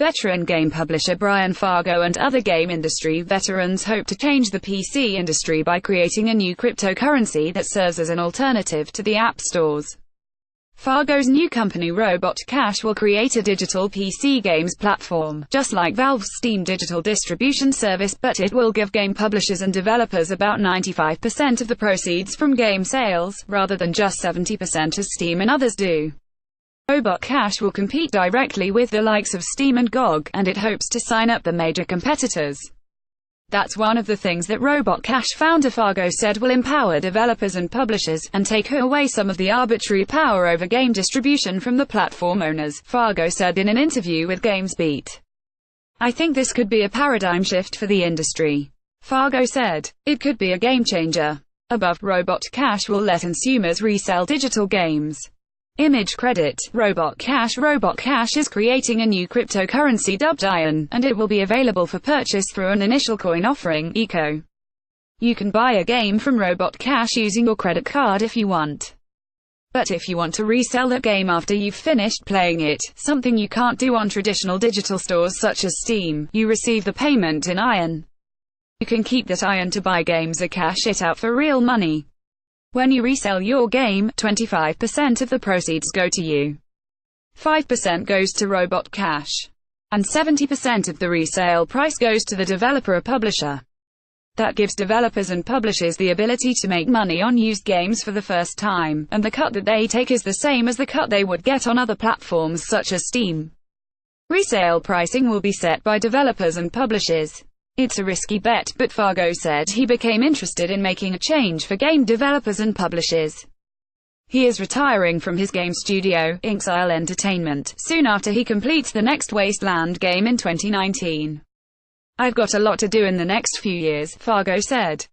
veteran game publisher Brian Fargo and other game industry veterans hope to change the PC industry by creating a new cryptocurrency that serves as an alternative to the app stores. Fargo's new company Robot Cash will create a digital PC games platform, just like Valve's Steam digital distribution service, but it will give game publishers and developers about 95% of the proceeds from game sales, rather than just 70% as Steam and others do. Robot Cash will compete directly with the likes of Steam and GOG, and it hopes to sign up the major competitors. That's one of the things that Robot Cash founder Fargo said will empower developers and publishers, and take away some of the arbitrary power over game distribution from the platform owners, Fargo said in an interview with GamesBeat. I think this could be a paradigm shift for the industry. Fargo said, it could be a game changer. Above, Robot Cash will let consumers resell digital games. Image credit, Robot Cash is creating a new cryptocurrency dubbed Iron, and it will be available for purchase through an initial coin offering, ECO. You can buy a game from Robot Cash using your credit card if you want. But if you want to resell that game after you've finished playing it, something you can't do on traditional digital stores such as Steam, you receive the payment in Iron. You can keep that Iron to buy games or cash it out for real money. When you resell your game, 25% of the proceeds go to you. 5% goes to Robot Cash. And 70% of the resale price goes to the developer or publisher. That gives developers and publishers the ability to make money on used games for the first time, and the cut that they take is the same as the cut they would get on other platforms such as Steam. Resale pricing will be set by developers and publishers. It's a risky bet, but Fargo said he became interested in making a change for game developers and publishers. He is retiring from his game studio, Inxile Entertainment, soon after he completes the next Wasteland game in 2019. I've got a lot to do in the next few years, Fargo said.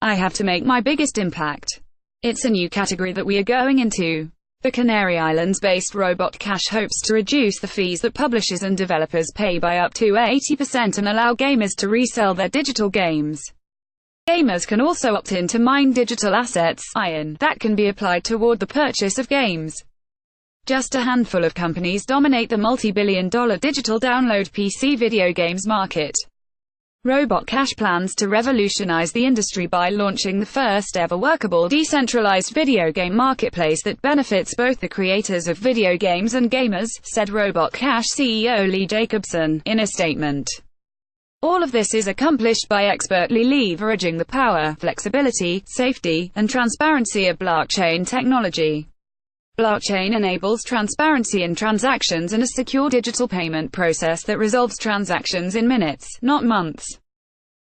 I have to make my biggest impact. It's a new category that we are going into. The Canary Islands-based Robot Cash hopes to reduce the fees that publishers and developers pay by up to 80% and allow gamers to resell their digital games. Gamers can also opt in to mine digital assets, Iron, that can be applied toward the purchase of games. Just a handful of companies dominate the multi-billion-dollar digital download PC video games market. Robot Cash plans to revolutionize the industry by launching the first-ever workable decentralized video game marketplace that benefits both the creators of video games and gamers, said Robot Cash CEO Lee Jacobson, in a statement. All of this is accomplished by expertly leveraging the power, flexibility, safety, and transparency of blockchain technology. Blockchain enables transparency in transactions and a secure digital payment process that resolves transactions in minutes, not months.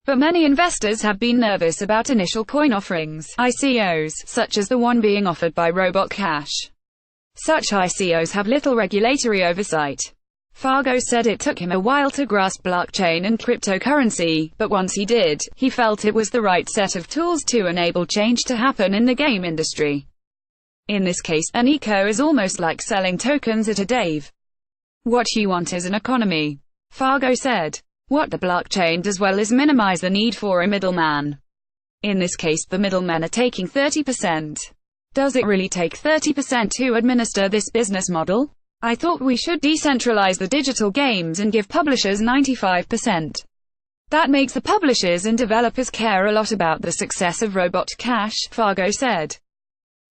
But many investors have been nervous about initial coin offerings, ICOs, such as the one being offered by Robot Cash. Such ICOs have little regulatory oversight. Fargo said it took him a while to grasp blockchain and cryptocurrency, but once he did, he felt it was the right set of tools to enable change to happen in the game industry. In this case, an eco is almost like selling tokens at a DAV. What you want is an economy. Fargo said. What the blockchain does well is minimize the need for a middleman. In this case, the middlemen are taking 30%. Does it really take 30% to administer this business model? I thought we should decentralize the digital games and give publishers 95%. That makes the publishers and developers care a lot about the success of Robot Cash, Fargo said.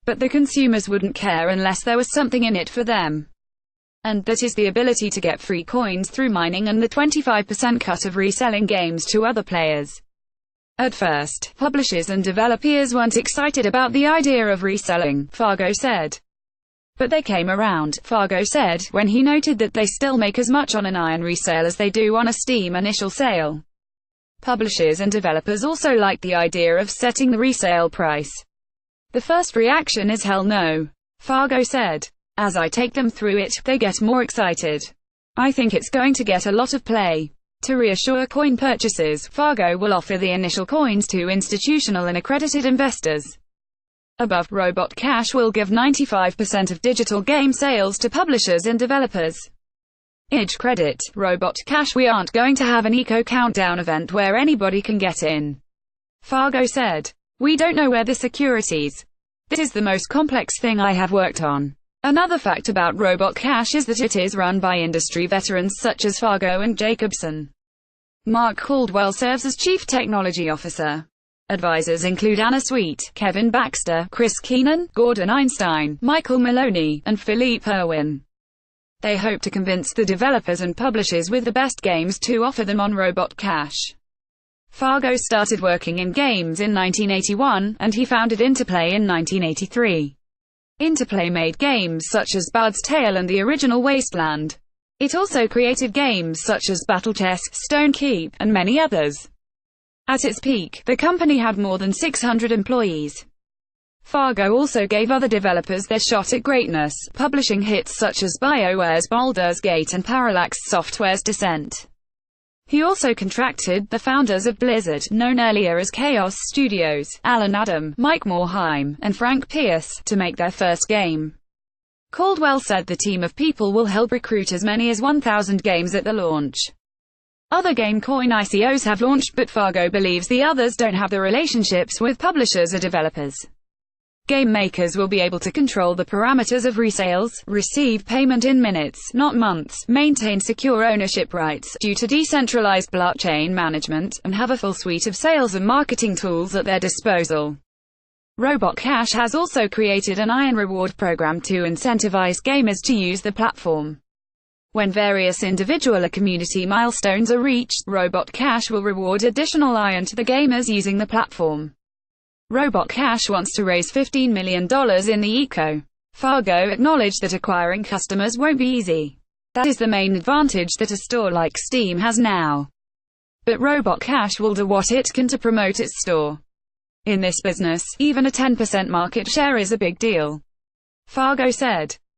But the consumers wouldn't care unless there was something in it for them. And that is the ability to get free coins through mining and the 25% cut of reselling games to other players. At first, publishers and developers weren't excited about the idea of reselling, Fargo said. But they came around, Fargo said, when he noted that they still make as much on an Iron resale as they do on a Steam initial sale. Publishers and developers also like the idea of setting the resale price. The first reaction is hell no, Fargo said. As I take them through it, they get more excited. I think it's going to get a lot of play. To reassure coin purchasers, Fargo will offer the initial coins to institutional and accredited investors. Above, Robot Cash will give 95% of digital game sales to publishers and developers. Image credit, Robot Cash. We aren't going to have an eco countdown event where anybody can get in. Fargo said. We don't know where the securities. This is the most complex thing I have worked on. Another fact about Robot Cash is that it is run by industry veterans such as Fargo and Jacobson. Mark Caldwell serves as Chief Technology Officer. Advisors include Anna Sweet, Kevin Baxter, Chris Keenan, Gordon Einstein, Michael Maloney, and Philippe Irwin. They hope to convince the developers and publishers with the best games to offer them on Robot Cash. Fargo started working in games in 1981, and he founded Interplay in 1983. Interplay made games such as Bard's Tale and the original Wasteland. It also created games such as Battle Chess, Stone Keep, and many others. At its peak, the company had more than 600 employees. Fargo also gave other developers their shot at greatness, publishing hits such as BioWare's Baldur's Gate and Parallax Software's Descent. He also contracted the founders of Blizzard, known earlier as Chaos Studios, Alan Adam, Mike Morhaime, and Frank Pierce, to make their first game. Caldwell said the team of people will help recruit as many as 1,000 games at the launch. Other GameCoin ICOs have launched, but Fargo believes the others don't have the relationships with publishers or developers. Game makers will be able to control the parameters of resales, receive payment in minutes, not months, maintain secure ownership rights due to decentralized blockchain management, and have a full suite of sales and marketing tools at their disposal. Robot Cash has also created an iron reward program to incentivize gamers to use the platform. When various individual or community milestones are reached, Robot Cash will reward additional iron to the gamers using the platform. Robot Cash wants to raise $15 million in the eco. Fargo acknowledged that acquiring customers won't be easy. That is the main advantage that a store like Steam has now. But Robot Cash will do what it can to promote its store. In this business, even a 10% market share is a big deal, Fargo said.